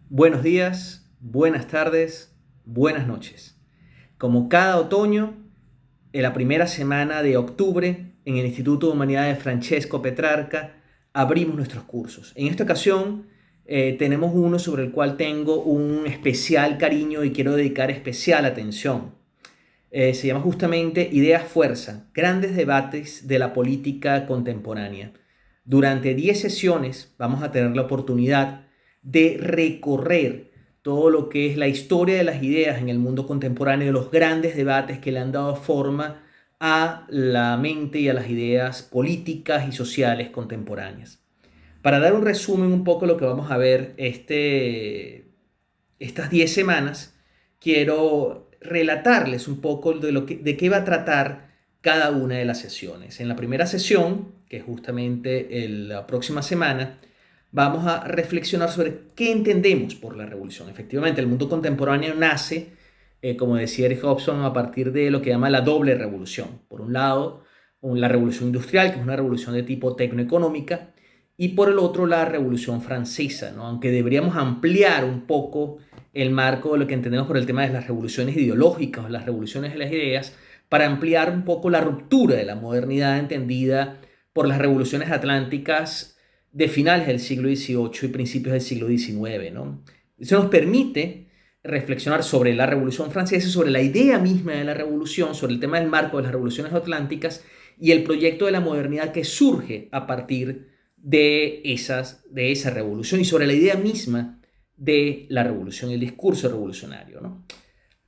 Buenos días, buenas tardes, buenas noches. Como cada otoño, en la primera semana de octubre, en el Instituto de Humanidades Francesco Petrarca, abrimos nuestros cursos. En esta ocasión, tenemos uno sobre el cual tengo un especial cariño y quiero dedicar especial atención. Se llama justamente Ideas Fuerza, grandes debates de la política contemporánea. Durante 10 sesiones vamos a tener la oportunidad de recorrer todo lo que es la historia de las ideas en el mundo contemporáneo, los grandes debates que le han dado forma a la mente y a las ideas políticas y sociales contemporáneas. Para dar un resumen un poco de lo que vamos a ver estas 10 semanas, quiero relatarles un poco de qué va a tratar cada una de las sesiones. En la primera sesión, que es justamente la próxima semana, vamos a reflexionar sobre qué entendemos por la revolución. Efectivamente, el mundo contemporáneo nace, como decía Eric Hobson, a partir de lo que llama la doble revolución. Por un lado, la revolución industrial, que es una revolución de tipo tecnoeconómica, y por el otro, la revolución francesa, ¿no? Aunque deberíamos ampliar un poco el marco de lo que entendemos por el tema de las revoluciones ideológicas o las revoluciones de las ideas, para ampliar un poco la ruptura de la modernidad entendida por las revoluciones atlánticas de finales del siglo XVIII y principios del siglo XIX, ¿no? Eso nos permite reflexionar sobre la Revolución Francesa, sobre la idea misma de la revolución, sobre el tema del marco de las revoluciones atlánticas y el proyecto de la modernidad que surge a partir de esa revolución y sobre la idea misma de la revolución, el discurso revolucionario, ¿no?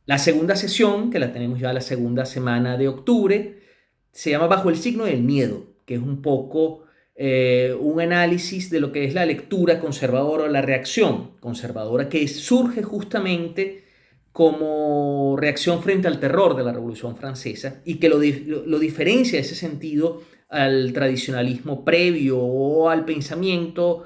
La segunda sesión, que la tenemos ya la segunda semana de octubre, se llama Bajo el signo del miedo, que es un poco un análisis de lo que es la lectura conservadora o la reacción conservadora que surge justamente como reacción frente al terror de la Revolución Francesa y que lo diferencia en ese sentido al tradicionalismo previo o al pensamiento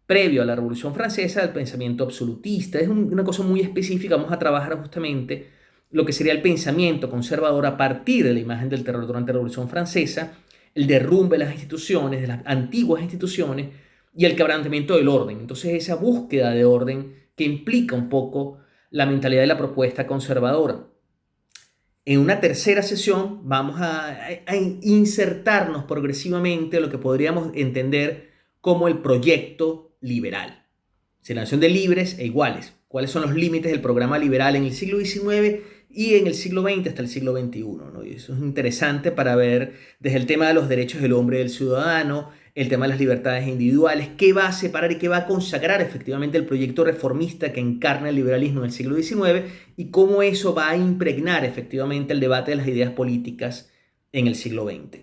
previo a la Revolución Francesa, al pensamiento absolutista. Es una cosa muy específica. Vamos a trabajar justamente lo que sería el pensamiento conservador a partir de la imagen del terror durante la Revolución Francesa, el derrumbe de las instituciones, de las antiguas instituciones y el quebrantamiento del orden. Entonces esa búsqueda de orden que implica un poco la mentalidad de la propuesta conservadora. En una tercera sesión vamos a insertarnos progresivamente en lo que podríamos entender como el proyecto liberal. La noción de libres e iguales. ¿Cuáles son los límites del programa liberal en el siglo XIX y en el siglo XX hasta el siglo XXI? ¿No? Y eso es interesante para ver desde el tema de los derechos del hombre y del ciudadano, el tema de las libertades individuales, qué va a separar y qué va a consagrar efectivamente el proyecto reformista que encarna el liberalismo en el siglo XIX y cómo eso va a impregnar efectivamente el debate de las ideas políticas en el siglo XX.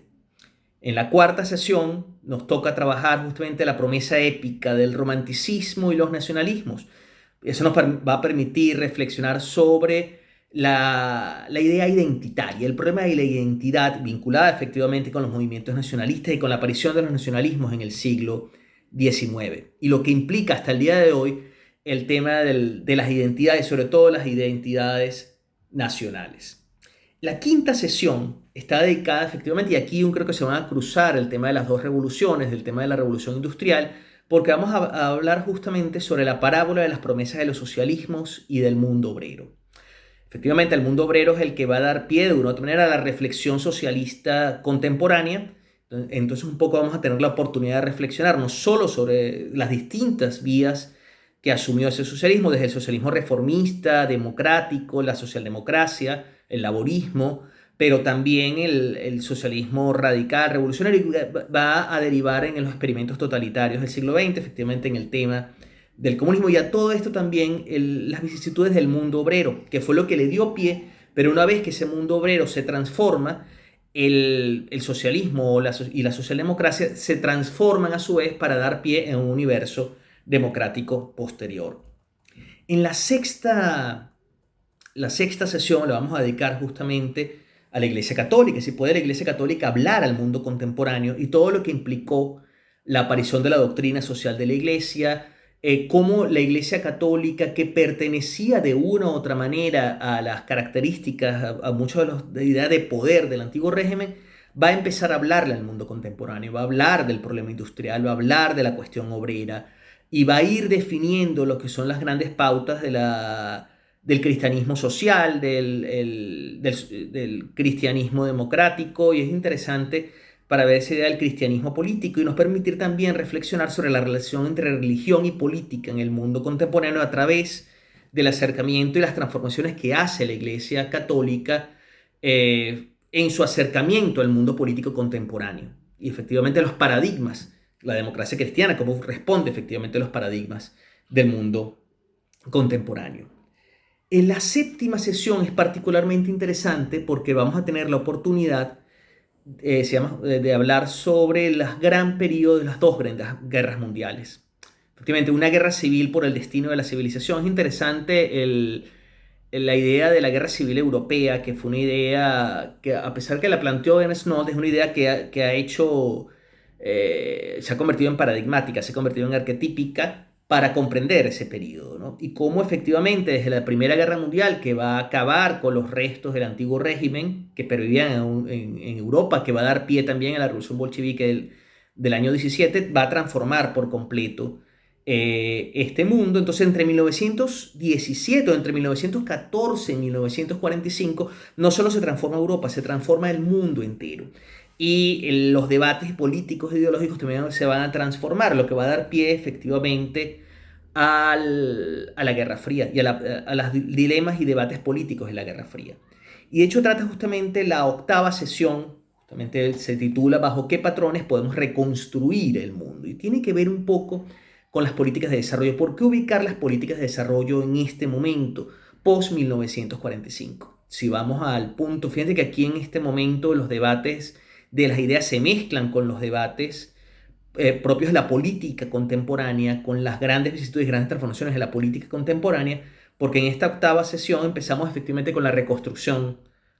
En la cuarta sesión nos toca trabajar justamente la promesa épica del romanticismo y los nacionalismos. Eso nos va a permitir reflexionar sobre la idea identitaria, el problema de la identidad vinculada efectivamente con los movimientos nacionalistas y con la aparición de los nacionalismos en el siglo XIX. Y lo que implica hasta el día de hoy el tema de las identidades, sobre todo las identidades nacionales. La quinta sesión está dedicada efectivamente, y aquí yo creo que se van a cruzar el tema de las dos revoluciones, del tema de la revolución industrial, porque vamos a hablar justamente sobre la parábola de las promesas de los socialismos y del mundo obrero. Efectivamente, el mundo obrero es el que va a dar pie de una u otra manera a la reflexión socialista contemporánea. Entonces un poco vamos a tener la oportunidad de reflexionar no solo sobre las distintas vías que asumió ese socialismo, desde el socialismo reformista, democrático, la socialdemocracia, el laborismo, pero también el socialismo radical, revolucionario, va a derivar en los experimentos totalitarios del siglo XX, efectivamente en el tema del comunismo y a todo esto también las vicisitudes del mundo obrero, que fue lo que le dio pie, pero una vez que ese mundo obrero se transforma, el socialismo y la socialdemocracia se transforman a su vez para dar pie en un universo democrático posterior. En la sexta sesión la vamos a dedicar justamente a la Iglesia Católica, si puede la Iglesia Católica hablar al mundo contemporáneo y todo lo que implicó la aparición de la doctrina social de la Iglesia, cómo la Iglesia Católica, que pertenecía de una u otra manera a las características, a muchos de los de idea de poder del antiguo régimen, va a empezar a hablarle al mundo contemporáneo, va a hablar del problema industrial, va a hablar de la cuestión obrera, y va a ir definiendo lo que son las grandes pautas del cristianismo social, del cristianismo democrático, y es interesante para ver esa idea del cristianismo político y nos permitir también reflexionar sobre la relación entre religión y política en el mundo contemporáneo a través del acercamiento y las transformaciones que hace la Iglesia Católica en su acercamiento al mundo político contemporáneo. Y efectivamente los paradigmas, la democracia cristiana, cómo responde efectivamente a los paradigmas del mundo contemporáneo. En la séptima sesión es particularmente interesante porque vamos a tener la oportunidad de hablar sobre el gran periodo de las dos grandes guerras mundiales. Efectivamente, una guerra civil por el destino de la civilización. Es interesante la idea de la guerra civil europea, que fue una idea que, a pesar que la planteó Ernst Nolte, es una idea que ha hecho, se ha convertido en paradigmática, se ha convertido en arquetípica para comprender ese periodo, ¿no? Y cómo efectivamente desde la Primera Guerra Mundial, que va a acabar con los restos del antiguo régimen que pervivían en Europa, que va a dar pie también a la Revolución Bolchevique del año 17, va a transformar por completo este mundo. Entonces, entre 1917 o entre 1914 y 1945, no solo se transforma Europa, se transforma el mundo entero. Y los debates políticos e ideológicos también se van a transformar, lo que va a dar pie efectivamente a la Guerra Fría y a los dilemas y debates políticos de la Guerra Fría. Y de hecho trata justamente la octava sesión, justamente se titula ¿Bajo qué patrones podemos reconstruir el mundo? Y tiene que ver un poco con las políticas de desarrollo. ¿Por qué ubicar las políticas de desarrollo en este momento, post-1945? Si vamos al punto, fíjense que aquí en este momento los debates de las ideas se mezclan con los debates propios de la política contemporánea, con las grandes vicisitudes y grandes transformaciones de la política contemporánea, porque en esta octava sesión empezamos efectivamente con la reconstrucción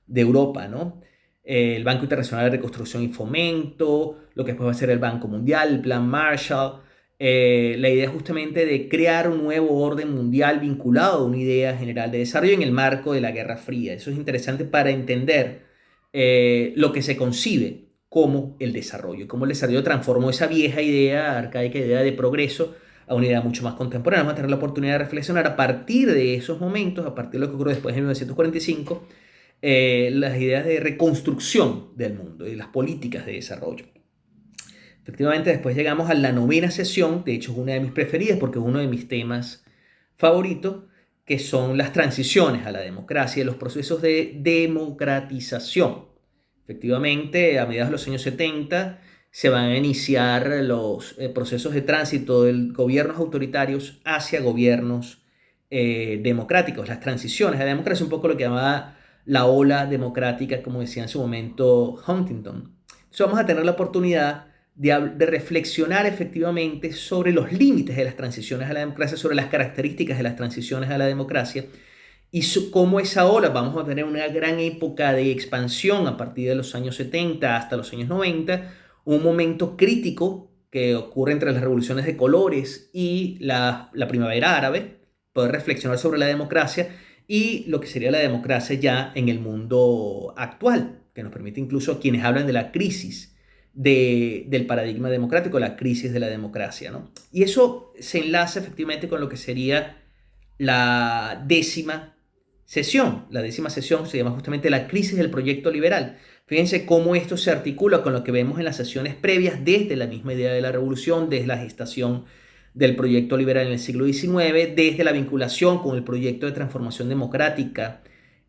de Europa, ¿no? El Banco Internacional de Reconstrucción y Fomento, lo que después va a ser el Banco Mundial, el Plan Marshall, la idea justamente de crear un nuevo orden mundial vinculado a una idea general de desarrollo en el marco de la Guerra Fría. Eso es interesante para entender lo que se concibe como el desarrollo, cómo el desarrollo transformó esa vieja idea, arcaica idea de progreso, a una idea mucho más contemporánea. Vamos a tener la oportunidad de reflexionar a partir de esos momentos, a partir de lo que ocurrió después de 1945, las ideas de reconstrucción del mundo y las políticas de desarrollo. Efectivamente, después llegamos a la novena sesión, de hecho es una de mis preferidas porque es uno de mis temas favoritos, que son las transiciones a la democracia, los procesos de democratización. Efectivamente, a mediados de los años 70 se van a iniciar los procesos de tránsito de gobiernos autoritarios hacia gobiernos democráticos, las transiciones a la democracia, un poco lo que llamaba la ola democrática, como decía en su momento Huntington. Entonces vamos a tener la oportunidad de reflexionar efectivamente sobre los límites de las transiciones a la democracia, sobre las características de las transiciones a la democracia y cómo esa ola, vamos a tener una gran época de expansión a partir de los años 70 hasta los años 90, un momento crítico que ocurre entre las revoluciones de colores y la primavera árabe, poder reflexionar sobre la democracia y lo que sería la democracia ya en el mundo actual, que nos permite incluso a quienes hablan de la crisis del paradigma democrático, la crisis de la democracia, ¿no? Y eso se enlaza efectivamente con lo que sería la décima sesión. La décima sesión se llama justamente la crisis del proyecto liberal. Fíjense cómo esto se articula con lo que vemos en las sesiones previas desde la misma idea de la revolución, desde la gestación del proyecto liberal en el siglo XIX, desde la vinculación con el proyecto de transformación democrática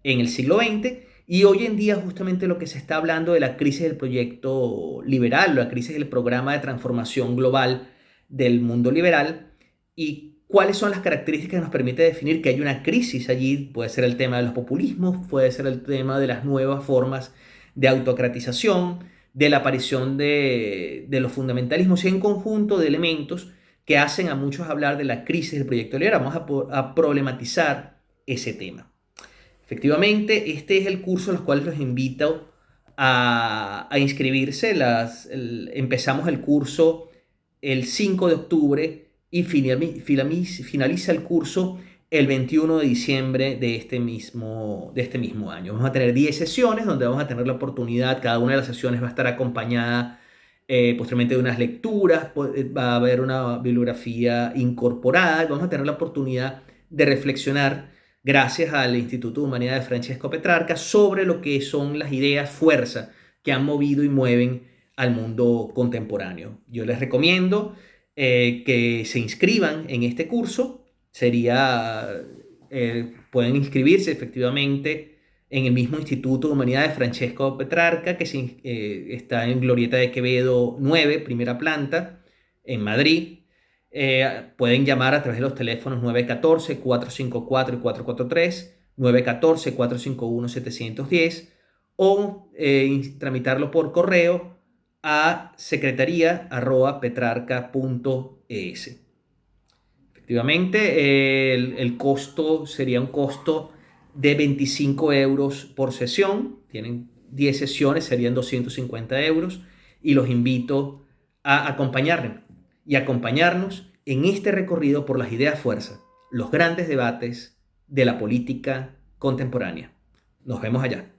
en el siglo XX, y hoy en día justamente lo que se está hablando de la crisis del proyecto liberal, la crisis del programa de transformación global del mundo liberal, y cuáles son las características que nos permite definir que hay una crisis allí. Puede ser el tema de los populismos, puede ser el tema de las nuevas formas de autocratización, de la aparición de los fundamentalismos y un conjunto de elementos que hacen a muchos hablar de la crisis del proyecto liberal. Vamos a problematizar ese tema. Efectivamente, este es el curso a los cuales los invito a inscribirse. Empezamos el curso el 5 de octubre y finaliza el curso el 21 de diciembre de este mismo año. Vamos a tener 10 sesiones donde vamos a tener la oportunidad, cada una de las sesiones va a estar acompañada posteriormente de unas lecturas, va a haber una bibliografía incorporada y vamos a tener la oportunidad de reflexionar gracias al Instituto de Humanidades de Francesco Petrarca sobre lo que son las ideas fuerza que han movido y mueven al mundo contemporáneo. Yo les recomiendo que se inscriban en este curso. Pueden inscribirse efectivamente en el mismo Instituto de Humanidades Francesco Petrarca, que está en Glorieta de Quevedo 9, primera planta, en Madrid. Pueden llamar a través de los teléfonos 914-454-443, 914-451-710 o tramitarlo por correo a secretaría@petrarca.es. Efectivamente, el costo sería un costo de 25 euros por sesión. Tienen 10 sesiones, serían 250 euros. Y los invito a acompañarnos en este recorrido por las ideas fuerza, los grandes debates de la política contemporánea. Nos vemos allá.